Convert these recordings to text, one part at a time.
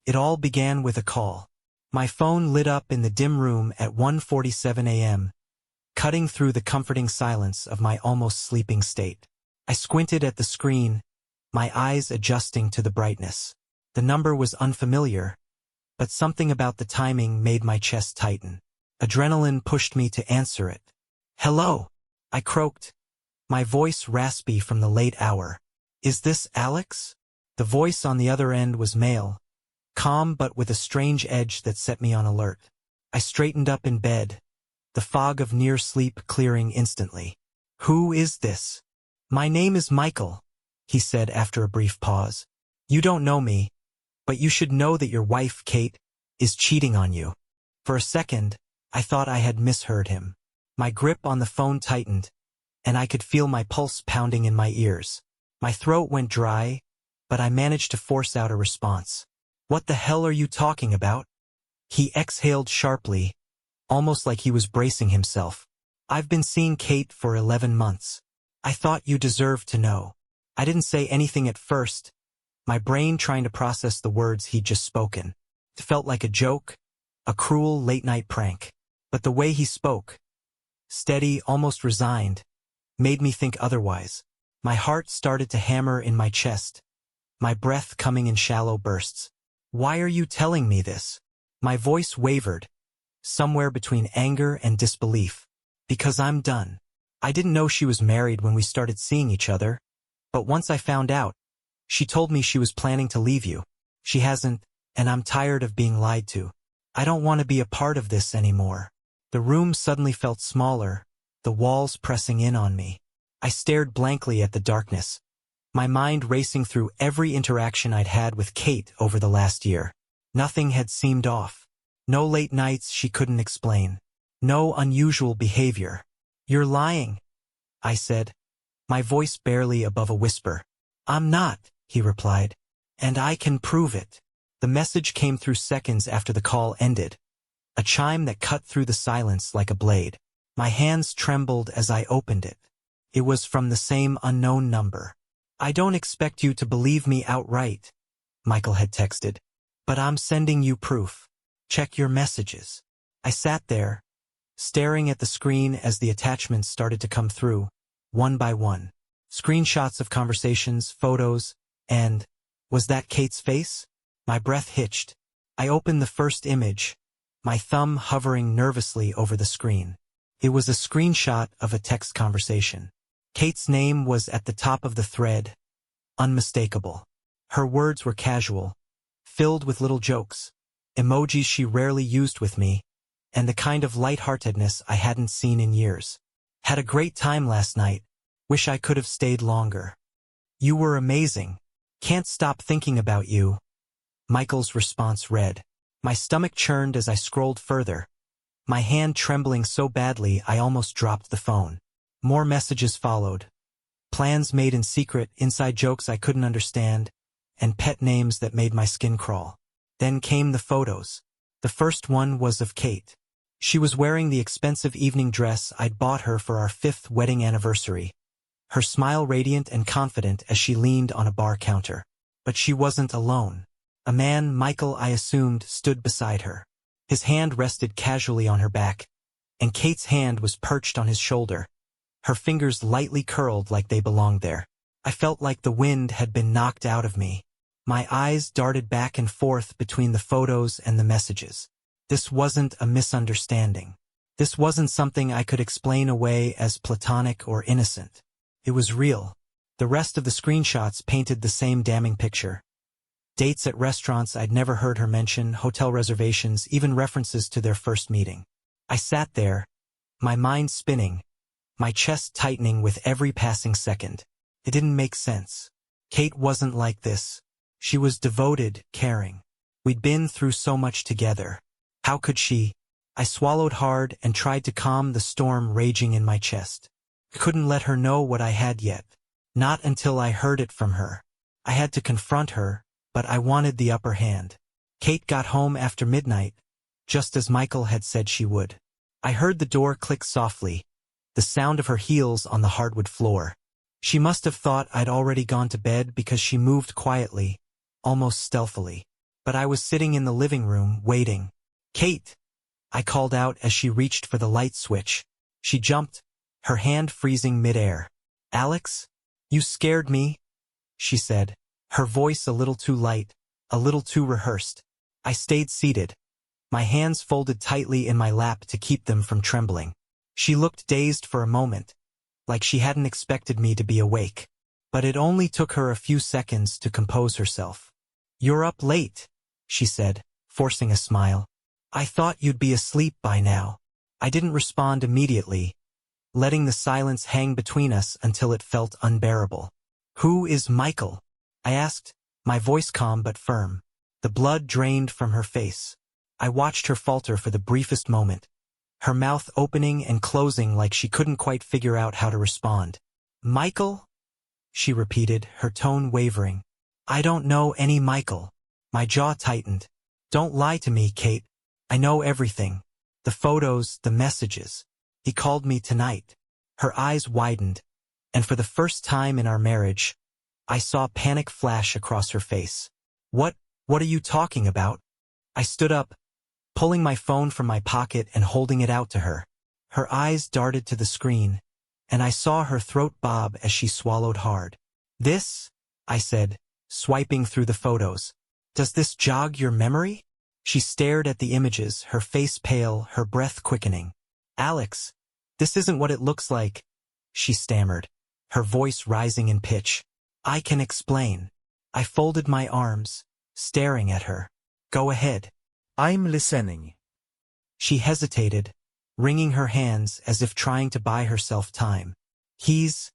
It all began with a call. My phone lit up in the dim room at 1:47 a.m., cutting through the comforting silence of my almost sleeping state. I squinted at the screen, my eyes adjusting to the brightness. The number was unfamiliar, but something about the timing made my chest tighten. Adrenaline pushed me to answer it. "Hello," I croaked, my voice raspy from the late hour. "Is this Alex?" The voice on the other end was male, calm but with a strange edge that set me on alert. I straightened up in bed, the fog of near sleep clearing instantly. "Who is this?" "My name is Michael," he said after a brief pause. "You don't know me, but you should know that your wife, Kate, is cheating on you." For a second, I thought I had misheard him. My grip on the phone tightened, and I could feel my pulse pounding in my ears. My throat went dry, but I managed to force out a response. "What the hell are you talking about?" He exhaled sharply, almost like he was bracing himself. "I've been seeing Kate for 11 months. I thought you deserved to know." I didn't say anything at first, my brain trying to process the words he'd just spoken. It felt like a joke, a cruel late-night prank. But the way he spoke, steady, almost resigned, made me think otherwise. My heart started to hammer in my chest, my breath coming in shallow bursts. "Why are you telling me this?" My voice wavered, somewhere between anger and disbelief. "Because I'm done. I didn't know she was married when we started seeing each other, but once I found out, she told me she was planning to leave you. She hasn't, and I'm tired of being lied to. I don't want to be a part of this anymore." The room suddenly felt smaller, the walls pressing in on me. I stared blankly at the darkness, my mind racing through every interaction I'd had with Kate over the last year. Nothing had seemed off. No late nights she couldn't explain. No unusual behavior. "You're lying," I said, my voice barely above a whisper. "I'm not," he replied, "and I can prove it." The message came through seconds after the call ended, a chime that cut through the silence like a blade. My hands trembled as I opened it. It was from the same unknown number. "I don't expect you to believe me outright," Michael had texted, "but I'm sending you proof. Check your messages." I sat there, staring at the screen as the attachments started to come through, one by one. Screenshots of conversations, photos, and, was that Kate's face? My breath hitched. I opened the first image, my thumb hovering nervously over the screen. It was a screenshot of a text conversation. Kate's name was at the top of the thread, unmistakable. Her words were casual, filled with little jokes, emojis she rarely used with me, and the kind of lightheartedness I hadn't seen in years. "Had a great time last night. Wish I could have stayed longer. You were amazing. Can't stop thinking about you." Michael's response read. My stomach churned as I scrolled further, my hand trembling so badly I almost dropped the phone. More messages followed. Plans made in secret, inside jokes I couldn't understand, and pet names that made my skin crawl. Then came the photos. The first one was of Kate. She was wearing the expensive evening dress I'd bought her for our 5th wedding anniversary, her smile radiant and confident as she leaned on a bar counter. But she wasn't alone. A man, Michael, I assumed, stood beside her. His hand rested casually on her back, and Kate's hand was perched on his shoulder, her fingers lightly curled like they belonged there. I felt like the wind had been knocked out of me. My eyes darted back and forth between the photos and the messages. This wasn't a misunderstanding. This wasn't something I could explain away as platonic or innocent. It was real. The rest of the screenshots painted the same damning picture. Dates at restaurants I'd never heard her mention, hotel reservations, even references to their first meeting. I sat there, my mind spinning, my chest tightening with every passing second. It didn't make sense. Kate wasn't like this. She was devoted, caring. We'd been through so much together. How could she? I swallowed hard and tried to calm the storm raging in my chest. I couldn't let her know what I had yet. Not until I heard it from her. I had to confront her, but I wanted the upper hand. Kate got home after midnight, just as Michael had said she would. I heard the door click softly, the sound of her heels on the hardwood floor. She must have thought I'd already gone to bed because she moved quietly, almost stealthily. but I was sitting in the living room, waiting. "Kate!" I called out as she reached for the light switch. She jumped, her hand freezing midair. "Alex? You scared me," she said, her voice a little too light, a little too rehearsed. I stayed seated, my hands folded tightly in my lap to keep them from trembling. She looked dazed for a moment, like she hadn't expected me to be awake. But it only took her a few seconds to compose herself. "You're up late," she said, forcing a smile. "I thought you'd be asleep by now." I didn't respond immediately, letting the silence hang between us until it felt unbearable. "Who is Michael?" I asked, my voice calm but firm. The blood drained from her face. I watched her falter for the briefest moment, her mouth opening and closing like she couldn't quite figure out how to respond. "Michael?" she repeated, her tone wavering. "I don't know any Michael." My jaw tightened. "Don't lie to me, Kate. I know everything. The photos, the messages. He called me tonight." Her eyes widened, and for the first time in our marriage, I saw panic flash across her face. What are you talking about?" I stood up, pulling my phone from my pocket and holding it out to her. Her eyes darted to the screen, and I saw her throat bob as she swallowed hard. "This?" I said, swiping through the photos. "Does this jog your memory?" She stared at the images, her face pale, her breath quickening. "Alex, this isn't what it looks like," she stammered, her voice rising in pitch. "I can explain." I folded my arms, staring at her. "Go ahead." I'm listening. She hesitated, wringing her hands as if trying to buy herself time. He's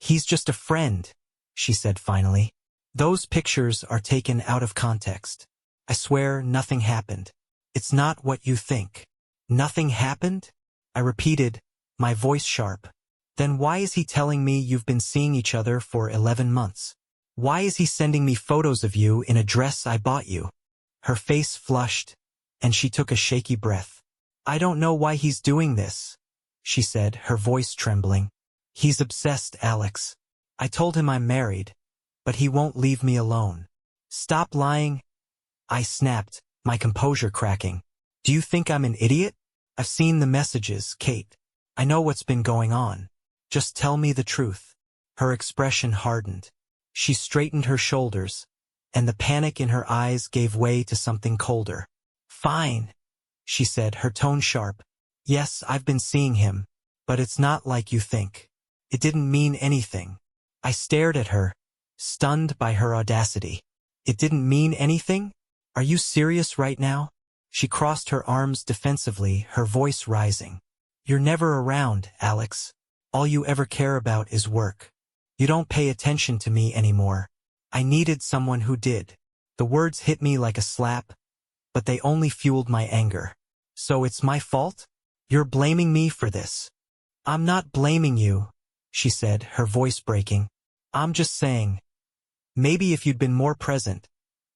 just a friend," she said finally. "Those pictures are taken out of context. I swear nothing happened. It's not what you think." "Nothing happened?" I repeated, my voice sharp. "Then why is he telling me you've been seeing each other for 11 months? Why is he sending me photos of you in a dress I bought you?" Her face flushed, and she took a shaky breath. "I don't know why he's doing this," she said, her voice trembling. "He's obsessed, Alex. I told him I'm married, but he won't leave me alone." "Stop lying," I snapped, my composure cracking. "Do you think I'm an idiot? I've seen the messages, Kate. I know what's been going on. Just tell me the truth." Her expression hardened. She straightened her shoulders, and the panic in her eyes gave way to something colder. "Fine," she said, her tone sharp. "Yes, I've been seeing him, but it's not like you think. It didn't mean anything." I stared at her, stunned by her audacity. "It didn't mean anything? Are you serious right now?" She crossed her arms defensively, her voice rising. "You're never around, Alex. All you ever care about is work. You don't pay attention to me anymore. I needed someone who did." The words hit me like a slap, but they only fueled my anger. "So it's my fault? You're blaming me for this?" "I'm not blaming you," she said, her voice breaking. "I'm just saying, maybe if you'd been more present,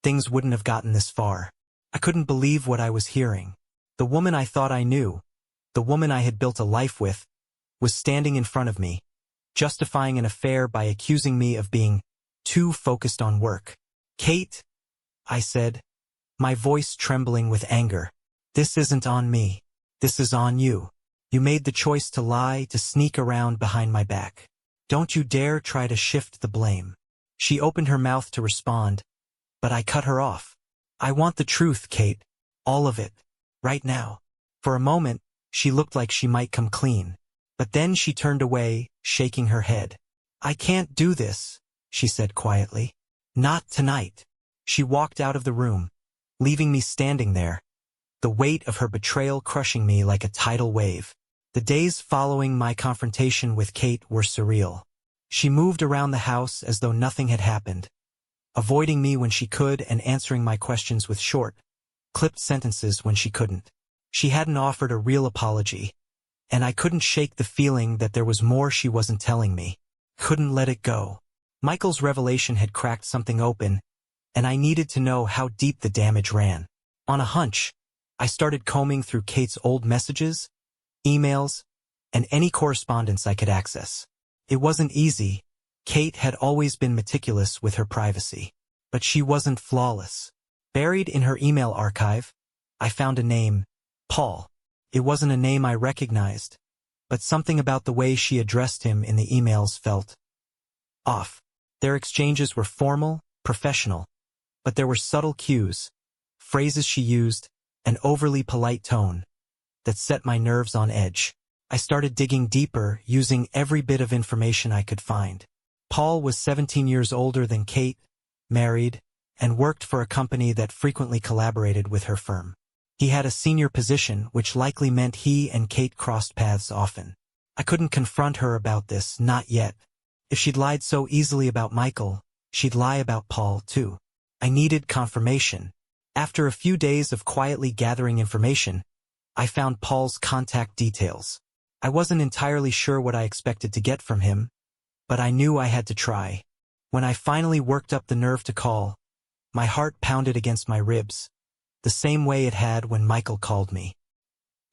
things wouldn't have gotten this far." I couldn't believe what I was hearing. The woman I thought I knew, the woman I had built a life with, was standing in front of me, justifying an affair by accusing me of being too focused on work. "Kate," I said, my voice trembling with anger, "this isn't on me. This is on you. You made the choice to lie, to sneak around behind my back. Don't you dare try to shift the blame." She opened her mouth to respond, but I cut her off. "I want the truth, Kate. All of it. Right now." For a moment, she looked like she might come clean. But then she turned away, shaking her head. "I can't do this," she said quietly. "Not tonight." She walked out of the room, leaving me standing there, the weight of her betrayal crushing me like a tidal wave. The days following my confrontation with Kate were surreal. She moved around the house as though nothing had happened, avoiding me when she could and answering my questions with short, clipped sentences when she couldn't. She hadn't offered a real apology, and I couldn't shake the feeling that there was more she wasn't telling me. Couldn't let it go. Michael's revelation had cracked something open, and I needed to know how deep the damage ran. On a hunch, I started combing through Kate's old messages, emails, and any correspondence I could access. It wasn't easy. Kate had always been meticulous with her privacy. But she wasn't flawless. Buried in her email archive, I found a name, Paul. It wasn't a name I recognized, but something about the way she addressed him in the emails felt off. Their exchanges were formal, professional, but there were subtle cues, phrases she used, an overly polite tone, that set my nerves on edge. I started digging deeper, using every bit of information I could find. Paul was 17 years older than Kate, married, and worked for a company that frequently collaborated with her firm. He had a senior position, which likely meant he and Kate crossed paths often. I couldn't confront her about this, not yet. If she'd lied so easily about Michael, she'd lie about Paul too. I needed confirmation. After a few days of quietly gathering information, I found Paul's contact details. I wasn't entirely sure what I expected to get from him, but I knew I had to try. When I finally worked up the nerve to call, my heart pounded against my ribs, the same way it had when Michael called me.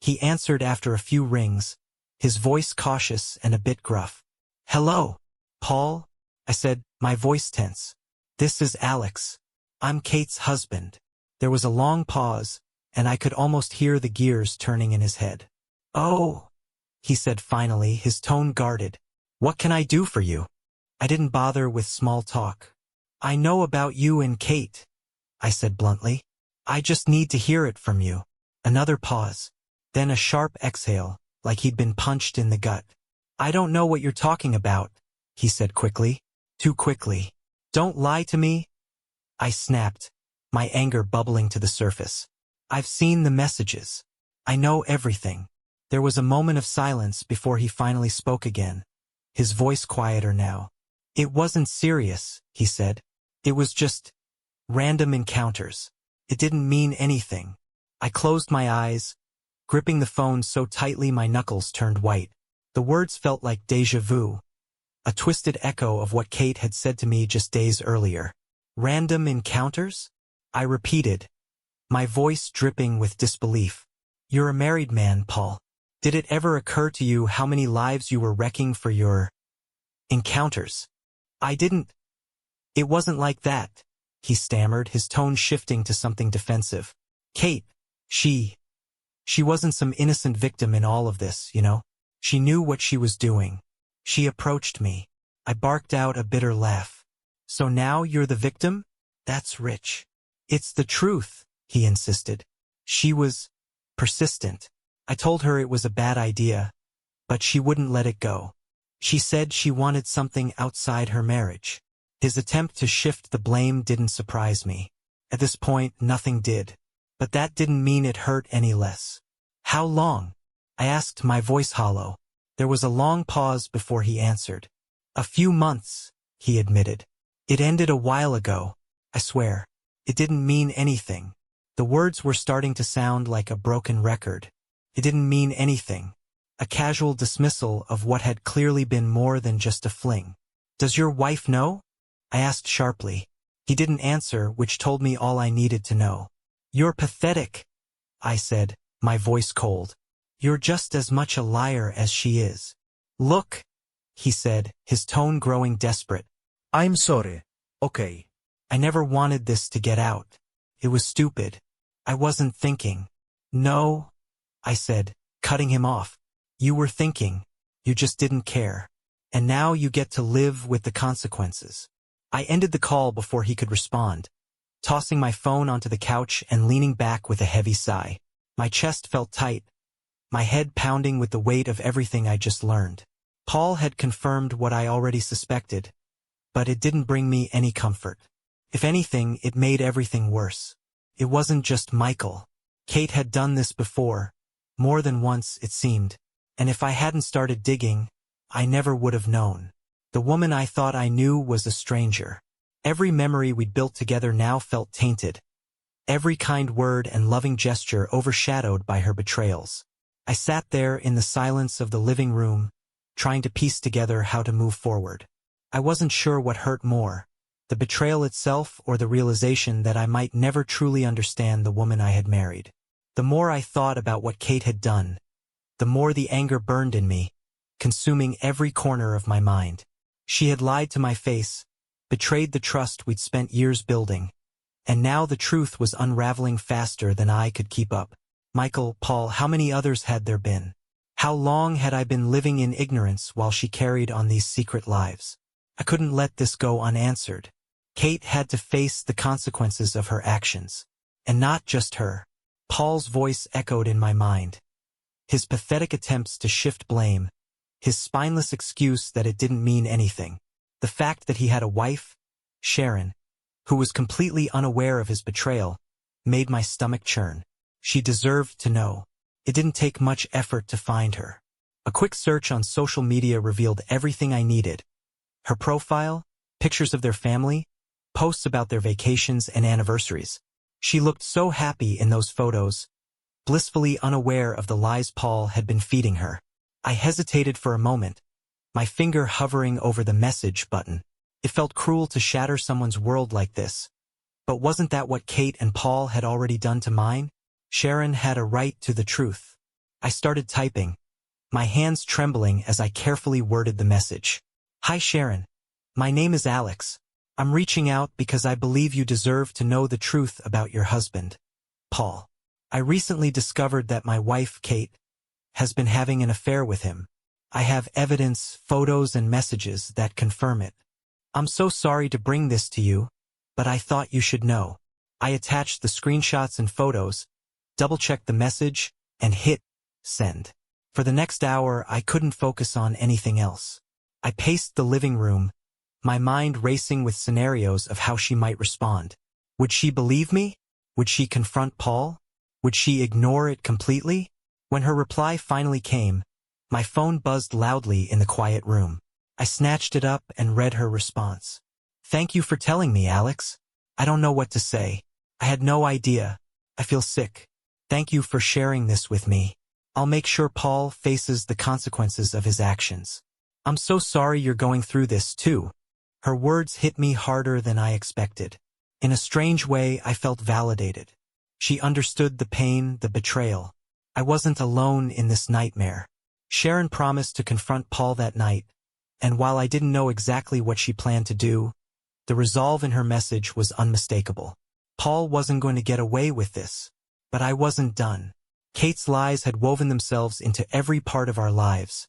He answered after a few rings, his voice cautious and a bit gruff. "Hello, Paul," I said, my voice tense. "This is Alex. I'm Kate's husband." There was a long pause, and I could almost hear the gears turning in his head. "Oh," he said finally, his tone guarded. "What can I do for you?" I didn't bother with small talk. "I know about you and Kate," I said bluntly. "I just need to hear it from you." Another pause, then a sharp exhale, like he'd been punched in the gut. "I don't know what you're talking about," he said quickly. Too quickly. "Don't lie to me," I snapped, my anger bubbling to the surface. "I've seen the messages. I know everything." There was a moment of silence before he finally spoke again, his voice quieter now. "It wasn't serious," he said. "It was just random encounters. It didn't mean anything." I closed my eyes, gripping the phone so tightly my knuckles turned white. The words felt like déjà vu, a twisted echo of what Kate had said to me just days earlier. "Random encounters?" I repeated, my voice dripping with disbelief. "You're a married man, Paul. Did it ever occur to you how many lives you were wrecking for your encounters?" "I didn't. It wasn't like that," he stammered, his tone shifting to something defensive. "Kate, she wasn't some innocent victim in all of this, you know? She knew what she was doing. She approached me." I barked out a bitter laugh. "So now you're the victim? That's rich." "It's the truth," he insisted. "She was persistent. I told her it was a bad idea, but she wouldn't let it go. She said she wanted something outside her marriage." His attempt to shift the blame didn't surprise me. At this point, nothing did. But that didn't mean it hurt any less. "How long?" I asked, my voice hollow. There was a long pause before he answered. "A few months," he admitted. "It ended a while ago, I swear. It didn't mean anything." The words were starting to sound like a broken record. It didn't mean anything. A casual dismissal of what had clearly been more than just a fling. "Does your wife know?" I asked sharply. He didn't answer, which told me all I needed to know. "You're pathetic," I said, my voice cold. "You're just as much a liar as she is." "Look," he said, his tone growing desperate. I'm sorry. Okay. I never wanted this to get out. It was stupid. I wasn't thinking. "No," I said, cutting him off. "You were thinking. You just didn't care. And now you get to live with the consequences." I ended the call before he could respond, tossing my phone onto the couch and leaning back with a heavy sigh. My chest felt tight, my head pounding with the weight of everything I just learned. Paul had confirmed what I already suspected, but it didn't bring me any comfort. If anything, it made everything worse. It wasn't just Michael. Kate had done this before, more than once it seemed, and if I hadn't started digging, I never would have known. The woman I thought I knew was a stranger. Every memory we'd built together now felt tainted, every kind word and loving gesture overshadowed by her betrayals. I sat there in the silence of the living room, trying to piece together how to move forward. I wasn't sure what hurt more, the betrayal itself or the realization that I might never truly understand the woman I had married. The more I thought about what Kate had done, the more the anger burned in me, consuming every corner of my mind. She had lied to my face, betrayed the trust we'd spent years building, And now the truth was unraveling faster than I could keep up. Michael, Paul, how many others had there been? How long had I been living in ignorance while she carried on these secret lives? I couldn't let this go unanswered. Kate had to face the consequences of her actions. And not just her. Paul's voice echoed in my mind. His pathetic attempts to shift blame. His spineless excuse that it didn't mean anything. The fact that he had a wife, Sharon, who was completely unaware of his betrayal, made my stomach churn. She deserved to know. It didn't take much effort to find her. A quick search on social media revealed everything I needed. Her profile, pictures of their family, posts about their vacations and anniversaries. She looked so happy in those photos, blissfully unaware of the lies Paul had been feeding her. I hesitated for a moment, my finger hovering over the message button. It felt cruel to shatter someone's world like this. But wasn't that what Kate and Paul had already done to mine? Sharon had a right to the truth. I started typing, my hands trembling as I carefully worded the message. Hi Sharon. My name is Alex. I'm reaching out because I believe you deserve to know the truth about your husband, Paul. I recently discovered that my wife, Kate, has been having an affair with him. I have evidence, photos and messages that confirm it. I'm so sorry to bring this to you, but I thought you should know. I attached the screenshots and photos, double-checked the message, and hit send. For the next hour, I couldn't focus on anything else. I paced the living room, my mind racing with scenarios of how she might respond. Would she believe me? Would she confront Paul? Would she ignore it completely? When her reply finally came, my phone buzzed loudly in the quiet room. I snatched it up and read her response. Thank you for telling me, Alex. I don't know what to say. I had no idea. I feel sick. Thank you for sharing this with me. I'll make sure Paul faces the consequences of his actions. I'm so sorry you're going through this too. Her words hit me harder than I expected. In a strange way, I felt validated. She understood the pain, the betrayal. I wasn't alone in this nightmare. Sharon promised to confront Paul that night, and while I didn't know exactly what she planned to do, the resolve in her message was unmistakable. Paul wasn't going to get away with this. But I wasn't done. Kate's lies had woven themselves into every part of our lives.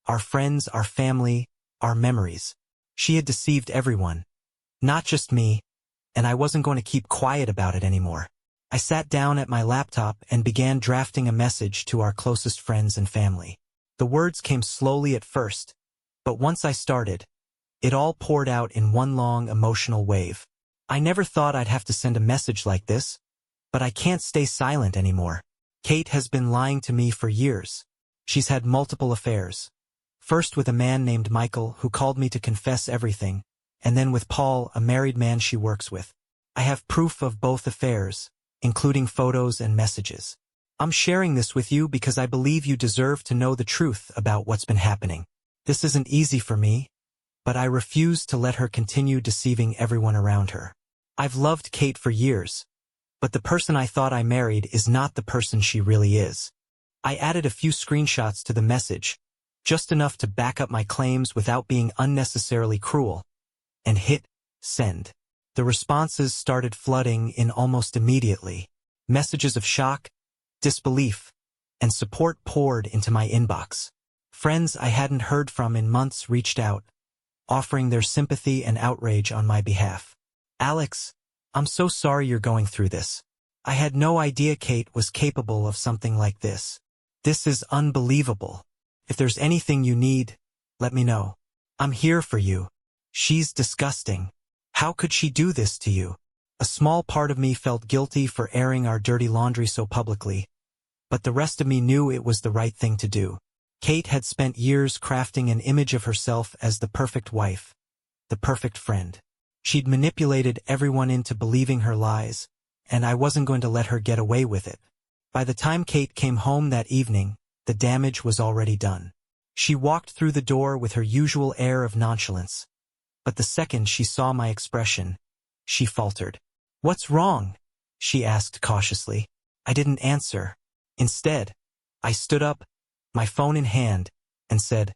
Our friends, our family, our memories. She had deceived everyone. Not just me, and I wasn't going to keep quiet about it anymore. I sat down at my laptop and began drafting a message to our closest friends and family. The words came slowly at first, but once I started, it all poured out in one long emotional wave. I never thought I'd have to send a message like this, but I can't stay silent anymore. Kate has been lying to me for years. She's had multiple affairs. First with a man named Michael who called me to confess everything, and then with Paul, a married man she works with. I have proof of both affairs, including photos and messages. I'm sharing this with you because I believe you deserve to know the truth about what's been happening. This isn't easy for me, but I refuse to let her continue deceiving everyone around her. I've loved Kate for years, but the person I thought I married is not the person she really is. I added a few screenshots to the message, just enough to back up my claims without being unnecessarily cruel, and hit send. The responses started flooding in almost immediately. Messages of shock, disbelief, and support poured into my inbox. Friends I hadn't heard from in months reached out, offering their sympathy and outrage on my behalf. Alex, I'm so sorry you're going through this. I had no idea Kate was capable of something like this. This is unbelievable. If there's anything you need, let me know. I'm here for you. She's disgusting. How could she do this to you? A small part of me felt guilty for airing our dirty laundry so publicly, but the rest of me knew it was the right thing to do. Kate had spent years crafting an image of herself as the perfect wife, the perfect friend. She'd manipulated everyone into believing her lies, and I wasn't going to let her get away with it. By the time Kate came home that evening, the damage was already done. She walked through the door with her usual air of nonchalance, but the second she saw my expression, she faltered. "What's wrong?" she asked cautiously. I didn't answer. Instead, I stood up, my phone in hand, and said,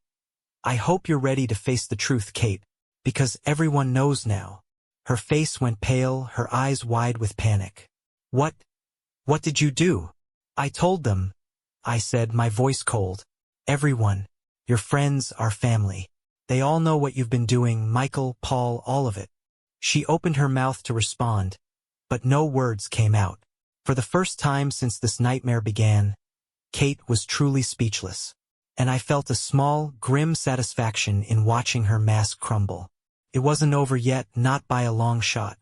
"I hope you're ready to face the truth, Kate, because everyone knows now. Her face went pale, her eyes wide with panic. What did you do? I told them, I said, my voice cold. Everyone. Your friends, our family. They all know what you've been doing, Michael, Paul, all of it. She opened her mouth to respond, but no words came out. For the first time since this nightmare began, Kate was truly speechless, and I felt a small, grim satisfaction in watching her mask crumble. It wasn't over yet, not by a long shot.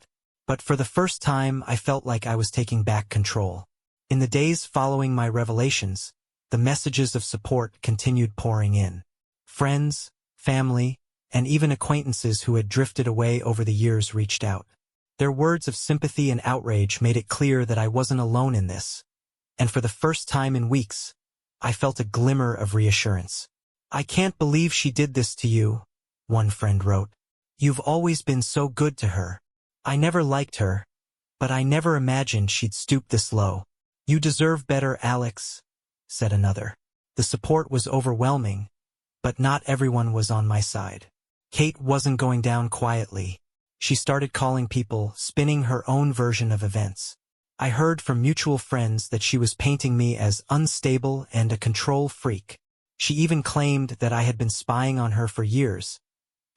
But for the first time, I felt like I was taking back control. In the days following my revelations, the messages of support continued pouring in. Friends, family, and even acquaintances who had drifted away over the years reached out. Their words of sympathy and outrage made it clear that I wasn't alone in this. And for the first time in weeks, I felt a glimmer of reassurance. I can't believe she did this to you, one friend wrote. You've always been so good to her. I never liked her, but I never imagined she'd stoop this low. You deserve better, Alex, said another. The support was overwhelming, but not everyone was on my side. Kate wasn't going down quietly. She started calling people, spinning her own version of events. I heard from mutual friends that she was painting me as unstable and a control freak. She even claimed that I had been spying on her for years,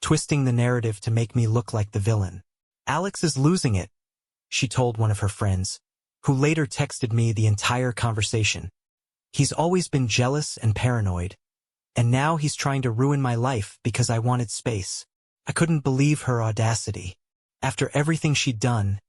twisting the narrative to make me look like the villain. Alex is losing it, she told one of her friends, who later texted me the entire conversation. He's always been jealous and paranoid, and now he's trying to ruin my life because I wanted space. I couldn't believe her audacity. After everything she'd done,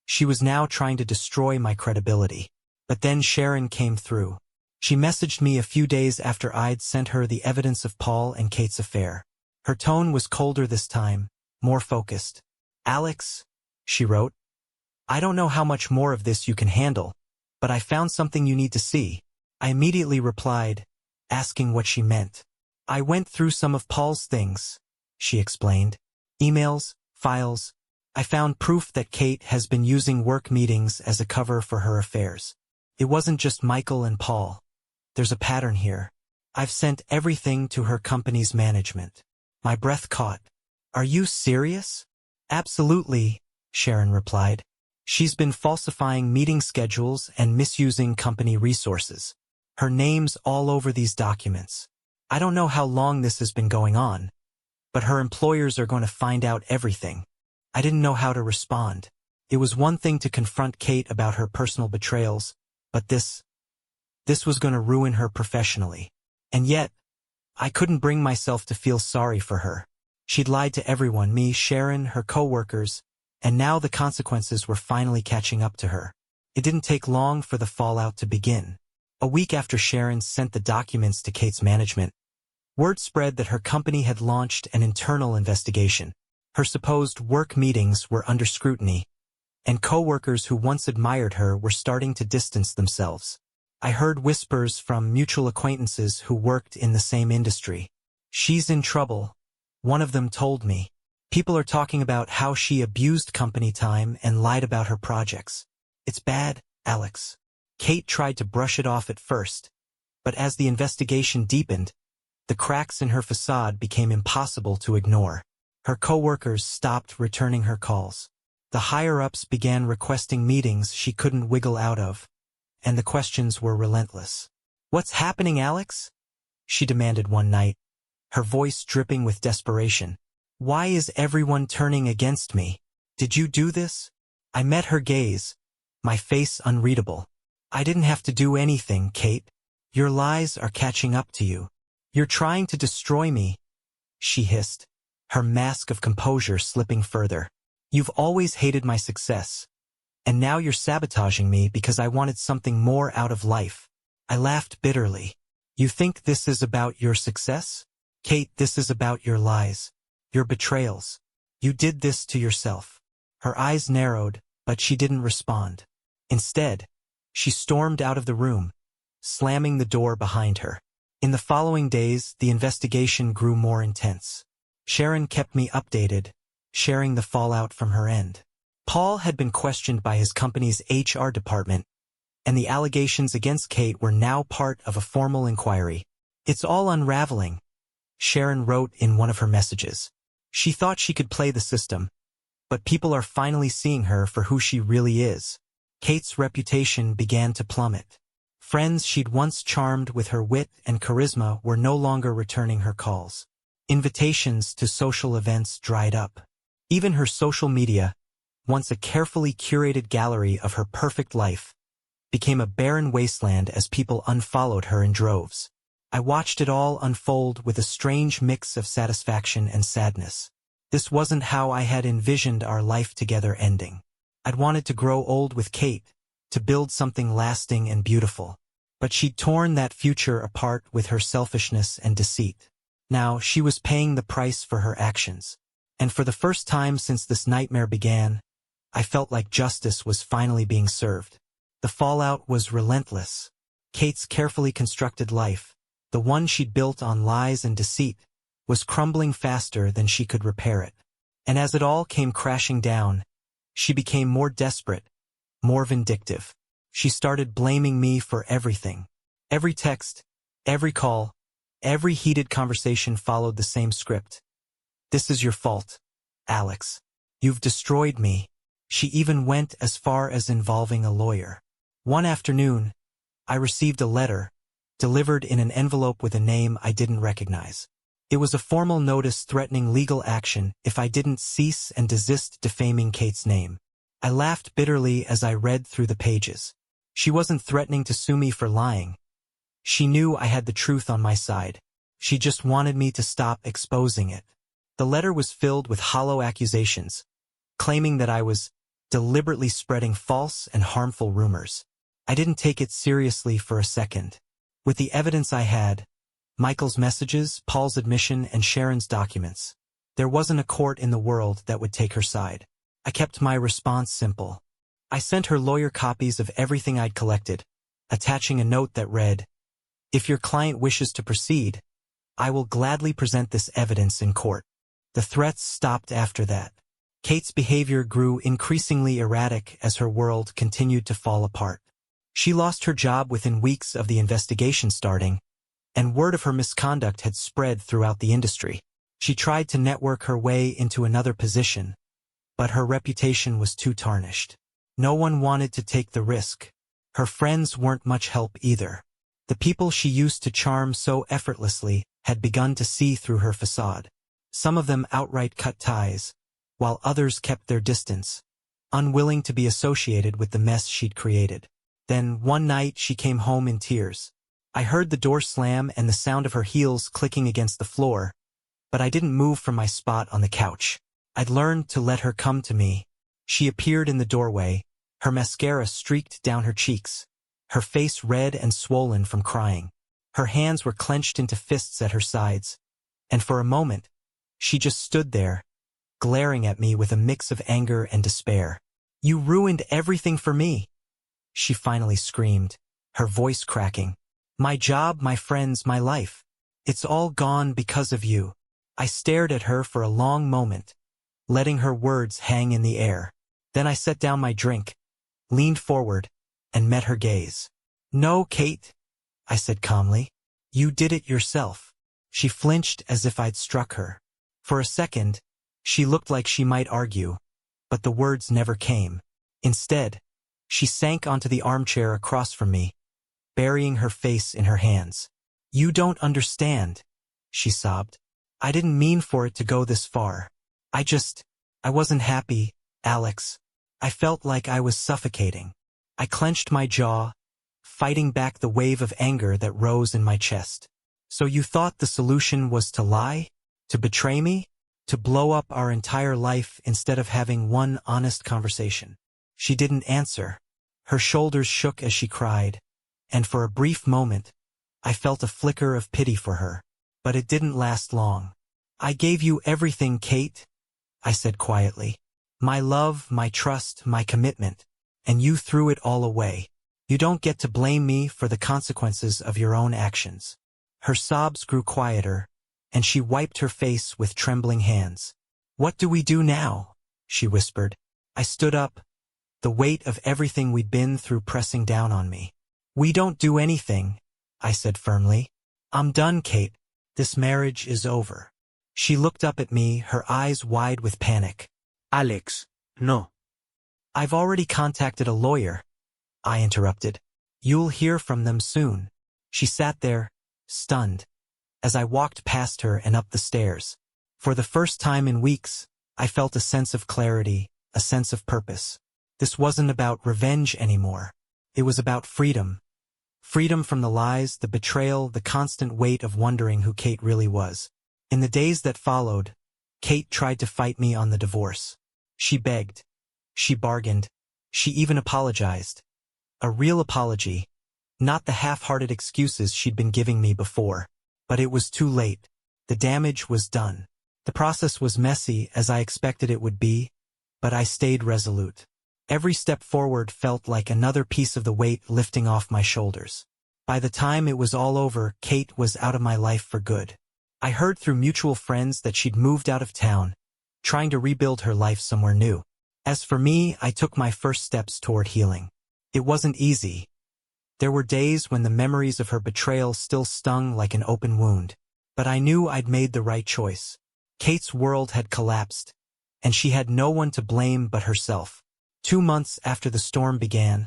she was now trying to destroy my credibility. But then Sharon came through. She messaged me a few days after I'd sent her the evidence of Paul and Kate's affair. Her tone was colder this time, more focused. Alex, she wrote, I don't know how much more of this you can handle, but I found something you need to see. I immediately replied, asking what she meant. I went through some of Paul's things, she explained. Emails, files. I found proof that Kate has been using work meetings as a cover for her affairs. It wasn't just Michael and Paul. There's a pattern here. I've sent everything to her company's management. My breath caught. Are you serious? Absolutely, Sharon replied. She's been falsifying meeting schedules and misusing company resources. Her name's all over these documents. I don't know how long this has been going on, but her employers are going to find out everything. I didn't know how to respond. It was one thing to confront Kate about her personal betrayals, but this was going to ruin her professionally. And yet, I couldn't bring myself to feel sorry for her. She'd lied to everyone, me, Sharon, her coworkers, and now the consequences were finally catching up to her. It didn't take long for the fallout to begin. A week after Sharon sent the documents to Kate's management, word spread that her company had launched an internal investigation. Her supposed work meetings were under scrutiny, and coworkers who once admired her were starting to distance themselves. I heard whispers from mutual acquaintances who worked in the same industry. She's in trouble, one of them told me. People are talking about how she abused company time and lied about her projects. It's bad, Alex. Kate tried to brush it off at first, but as the investigation deepened, the cracks in her facade became impossible to ignore. Her coworkers stopped returning her calls. The higher-ups began requesting meetings she couldn't wiggle out of, and the questions were relentless. What's happening, Alex? She demanded one night, her voice dripping with desperation. Why is everyone turning against me? Did you do this? I met her gaze, my face unreadable. I didn't have to do anything, Kate. Your lies are catching up to you. You're trying to destroy me, she hissed, her mask of composure slipping further. You've always hated my success, and now you're sabotaging me because I wanted something more out of life. I laughed bitterly. You think this is about your success? Kate, this is about your lies, your betrayals. You did this to yourself. Her eyes narrowed, but she didn't respond. Instead, she stormed out of the room, slamming the door behind her. In the following days, the investigation grew more intense. Sharon kept me updated, sharing the fallout from her end. Paul had been questioned by his company's HR department, and the allegations against Kate were now part of a formal inquiry. It's all unraveling, Sharon wrote in one of her messages. She thought she could play the system, but people are finally seeing her for who she really is. Kate's reputation began to plummet. Friends she'd once charmed with her wit and charisma were no longer returning her calls. Invitations to social events dried up. Even her social media, once a carefully curated gallery of her perfect life, became a barren wasteland as people unfollowed her in droves. I watched it all unfold with a strange mix of satisfaction and sadness. This wasn't how I had envisioned our life together ending. I'd wanted to grow old with Kate, to build something lasting and beautiful. But she'd torn that future apart with her selfishness and deceit. Now she was paying the price for her actions. And for the first time since this nightmare began, I felt like justice was finally being served. The fallout was relentless. Kate's carefully constructed life, the one she'd built on lies and deceit, was crumbling faster than she could repair it. And as it all came crashing down, she became more desperate, more vindictive. She started blaming me for everything. Every text, every call, every heated conversation followed the same script. "This is your fault, Alex. You've destroyed me." She even went as far as involving a lawyer. One afternoon, I received a letter, delivered in an envelope with a name I didn't recognize. It was a formal notice threatening legal action if I didn't cease and desist defaming Kate's name. I laughed bitterly as I read through the pages. She wasn't threatening to sue me for lying. She knew I had the truth on my side. She just wanted me to stop exposing it. The letter was filled with hollow accusations, claiming that I was deliberately spreading false and harmful rumors. I didn't take it seriously for a second. With the evidence I had, Michael's messages, Paul's admission, and Sharon's documents, there wasn't a court in the world that would take her side. I kept my response simple. I sent her lawyer copies of everything I'd collected, attaching a note that read, "If your client wishes to proceed, I will gladly present this evidence in court." The threats stopped after that. Kate's behavior grew increasingly erratic as her world continued to fall apart. She lost her job within weeks of the investigation starting, and word of her misconduct had spread throughout the industry. She tried to network her way into another position, but her reputation was too tarnished. No one wanted to take the risk. Her friends weren't much help either. The people she used to charm so effortlessly had begun to see through her facade. Some of them outright cut ties, while others kept their distance, unwilling to be associated with the mess she'd created. Then, one night, she came home in tears. I heard the door slam and the sound of her heels clicking against the floor, but I didn't move from my spot on the couch. I'd learned to let her come to me. She appeared in the doorway, her mascara streaked down her cheeks, her face red and swollen from crying. Her hands were clenched into fists at her sides, and for a moment, she just stood there, glaring at me with a mix of anger and despair. "You ruined everything for me," she finally screamed, her voice cracking. "My job, my friends, my life. It's all gone because of you." I stared at her for a long moment, letting her words hang in the air. Then I set down my drink, leaned forward, and met her gaze. "No, Kate," I said calmly. "You did it yourself." She flinched as if I'd struck her. For a second, she looked like she might argue, but the words never came. Instead, she sank onto the armchair across from me, burying her face in her hands. "You don't understand," she sobbed. "I didn't mean for it to go this far. I wasn't happy, Alex. I felt like I was suffocating." I clenched my jaw, fighting back the wave of anger that rose in my chest. "So you thought the solution was to lie? To betray me? To blow up our entire life instead of having one honest conversation?" She didn't answer. Her shoulders shook as she cried, and for a brief moment, I felt a flicker of pity for her. But it didn't last long. "I gave you everything, Kate," I said quietly. "My love, my trust, my commitment, and you threw it all away. You don't get to blame me for the consequences of your own actions." Her sobs grew quieter, and she wiped her face with trembling hands. "What do we do now?" she whispered. I stood up, the weight of everything we'd been through pressing down on me. "We don't do anything," I said firmly. "I'm done, Kate. This marriage is over." She looked up at me, her eyes wide with panic. Alex, no. I've already contacted a lawyer, I interrupted. You'll hear from them soon. She sat there, stunned, as I walked past her and up the stairs. For the first time in weeks, I felt a sense of clarity, a sense of purpose. This wasn't about revenge anymore. It was about freedom. Freedom from the lies, the betrayal, the constant weight of wondering who Kate really was. In the days that followed, Kate tried to fight me on the divorce. She begged. She bargained. She even apologized. A real apology, not the half-hearted excuses she'd been giving me before. But it was too late. The damage was done. The process was messy, as I expected it would be, but I stayed resolute. Every step forward felt like another piece of the weight lifting off my shoulders. By the time it was all over, Kate was out of my life for good. I heard through mutual friends that she'd moved out of town, trying to rebuild her life somewhere new. As for me, I took my first steps toward healing. It wasn't easy. There were days when the memories of her betrayal still stung like an open wound. But I knew I'd made the right choice. Kate's world had collapsed, and she had no one to blame but herself. 2 months after the storm began,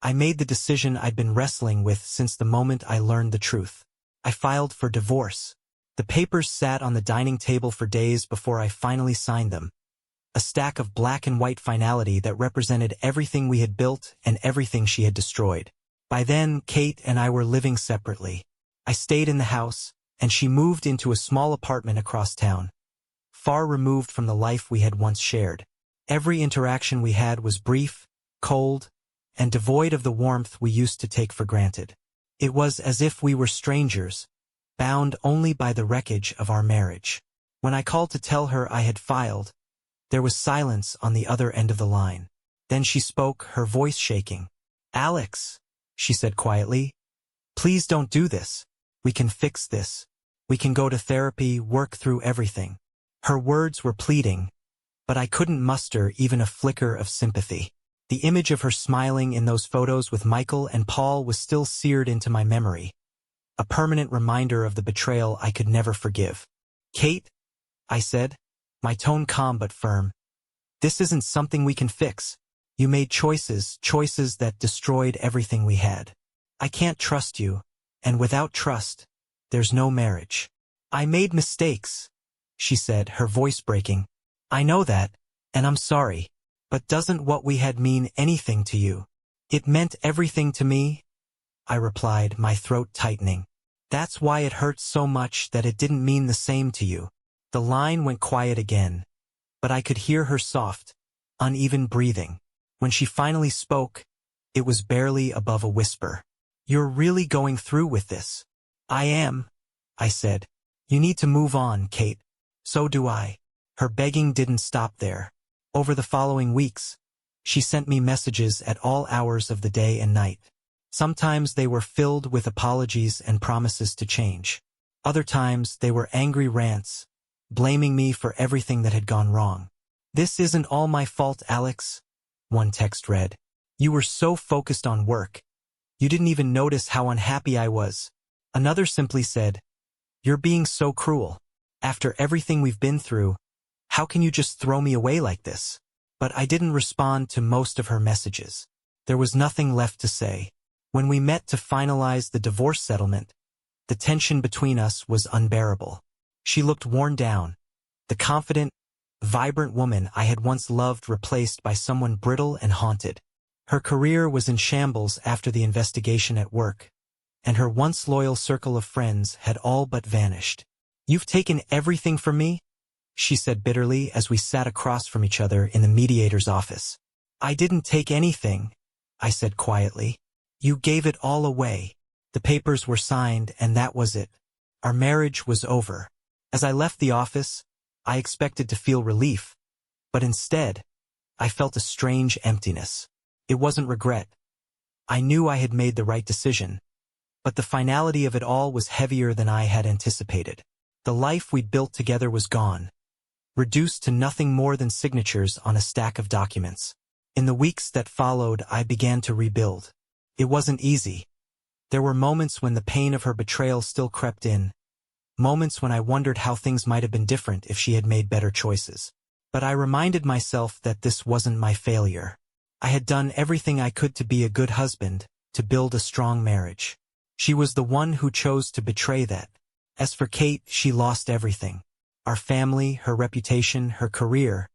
I made the decision I'd been wrestling with since the moment I learned the truth. I filed for divorce. The papers sat on the dining table for days before I finally signed them. A stack of black and white finality that represented everything we had built and everything she had destroyed. By then, Kate and I were living separately. I stayed in the house, and she moved into a small apartment across town, far removed from the life we had once shared. Every interaction we had was brief, cold, and devoid of the warmth we used to take for granted. It was as if we were strangers, bound only by the wreckage of our marriage. When I called to tell her I had filed, there was silence on the other end of the line. Then she spoke, her voice shaking. "Alex," she said quietly, "please don't do this. We can fix this. We can go to therapy, work through everything." Her words were pleading, but I couldn't muster even a flicker of sympathy. The image of her smiling in those photos with Michael and Paul was still seared into my memory, a permanent reminder of the betrayal I could never forgive. "Kate," I said, my tone calm but firm, "this isn't something we can fix. You made choices that destroyed everything we had. I can't trust you, and without trust, there's no marriage." "I made mistakes," she said, her voice breaking. "I know that, and I'm sorry. But doesn't what we had mean anything to you?" "It meant everything to me," I replied, my throat tightening. "That's why it hurts so much that it didn't mean the same to you." The line went quiet again, but I could hear her soft, uneven breathing. When she finally spoke, it was barely above a whisper. "You're really going through with this?" "I am," I said. "You need to move on, Kate." "So do I." Her begging didn't stop there. Over the following weeks, she sent me messages at all hours of the day and night. Sometimes they were filled with apologies and promises to change. Other times they were angry rants, blaming me for everything that had gone wrong. "This isn't all my fault, Alex," one text read. "You were so focused on work. You didn't even notice how unhappy I was." Another simply said, "You're being so cruel. After everything we've been through, how can you just throw me away like this?" But I didn't respond to most of her messages. There was nothing left to say. When we met to finalize the divorce settlement, the tension between us was unbearable. She looked worn down, the confident, vibrant woman I had once loved replaced by someone brittle and haunted. Her career was in shambles after the investigation at work, and her once loyal circle of friends had all but vanished. "You've taken everything from me?" she said bitterly as we sat across from each other in the mediator's office. "I didn't take anything," I said quietly. "You gave it all away." The papers were signed, and that was it. Our marriage was over. As I left the office, I expected to feel relief, but instead, I felt a strange emptiness. It wasn't regret. I knew I had made the right decision, but the finality of it all was heavier than I had anticipated. The life we'd built together was gone, reduced to nothing more than signatures on a stack of documents. In the weeks that followed, I began to rebuild. It wasn't easy. There were moments when the pain of her betrayal still crept in, moments when I wondered how things might have been different if she had made better choices. But I reminded myself that this wasn't my failure. I had done everything I could to be a good husband, to build a strong marriage. She was the one who chose to betray that. As for Kate, she lost everything. Our family, her reputation, her career.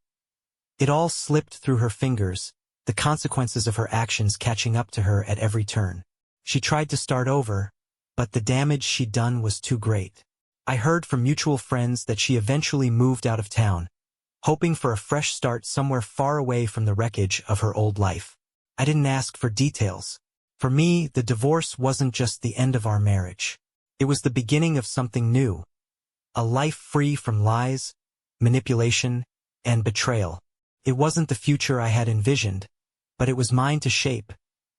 It all slipped through her fingers, the consequences of her actions catching up to her at every turn. She tried to start over, but the damage she'd done was too great. I heard from mutual friends that she eventually moved out of town, hoping for a fresh start somewhere far away from the wreckage of her old life. I didn't ask for details. For me, the divorce wasn't just the end of our marriage. It was the beginning of something new. A life free from lies, manipulation, and betrayal. It wasn't the future I had envisioned, but it was mine to shape,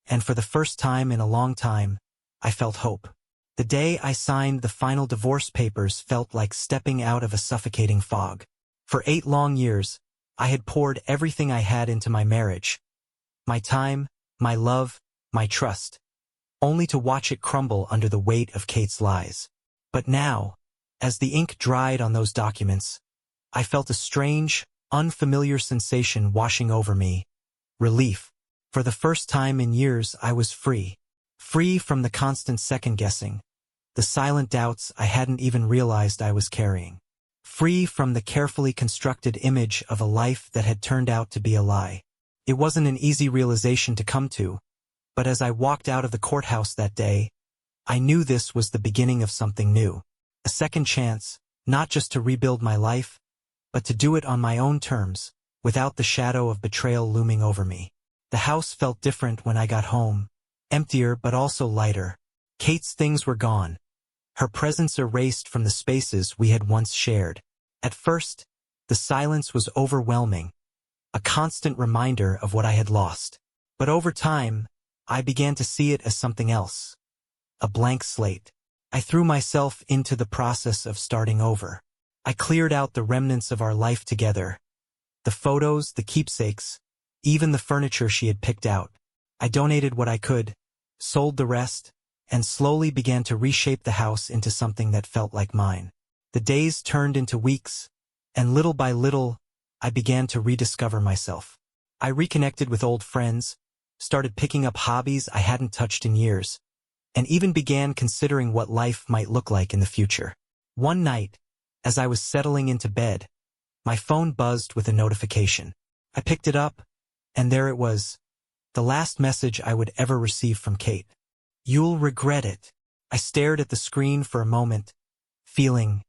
and for the first time in a long time, I felt hope. The day I signed the final divorce papers felt like stepping out of a suffocating fog. For 8 long years, I had poured everything I had into my marriage. My time, my love, my trust. Only to watch it crumble under the weight of Kate's lies. But now, as the ink dried on those documents, I felt a strange, unfamiliar sensation washing over me. Relief. For the first time in years, I was free. Free from the constant second-guessing, the silent doubts I hadn't even realized I was carrying. Free from the carefully constructed image of a life that had turned out to be a lie. It wasn't an easy realization to come to, but as I walked out of the courthouse that day, I knew this was the beginning of something new. A second chance, not just to rebuild my life, but to do it on my own terms, without the shadow of betrayal looming over me. The house felt different when I got home, emptier but also lighter. Kate's things were gone, her presence erased from the spaces we had once shared. At first, the silence was overwhelming, a constant reminder of what I had lost. But over time, I began to see it as something else. A blank slate. I threw myself into the process of starting over. I cleared out the remnants of our life together. The photos, the keepsakes, even the furniture she had picked out. I donated what I could, sold the rest, and slowly began to reshape the house into something that felt like mine. The days turned into weeks, and little by little, I began to rediscover myself. I reconnected with old friends, started picking up hobbies I hadn't touched in years, and even began considering what life might look like in the future. One night, as I was settling into bed, my phone buzzed with a notification. I picked it up, and there it was, the last message I would ever receive from Kate. "You'll regret it." I stared at the screen for a moment, feeling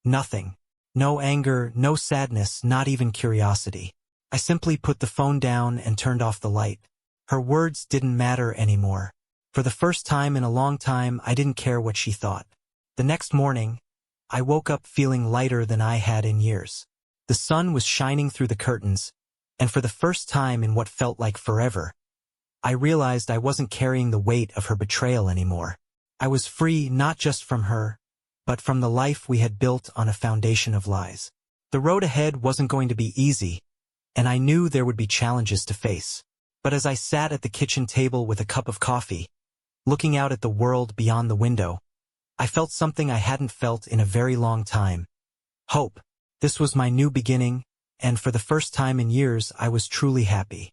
nothing. No anger, no sadness, not even curiosity. I simply put the phone down and turned off the light. Her words didn't matter anymore. For the first time in a long time, I didn't care what she thought. The next morning, I woke up feeling lighter than I had in years. The sun was shining through the curtains, and for the first time in what felt like forever, I realized I wasn't carrying the weight of her betrayal anymore. I was free not just from her, but from the life we had built on a foundation of lies. The road ahead wasn't going to be easy, and I knew there would be challenges to face. But as I sat at the kitchen table with a cup of coffee, looking out at the world beyond the window, I felt something I hadn't felt in a very long time. Hope. This was my new beginning, and for the first time in years I was truly happy.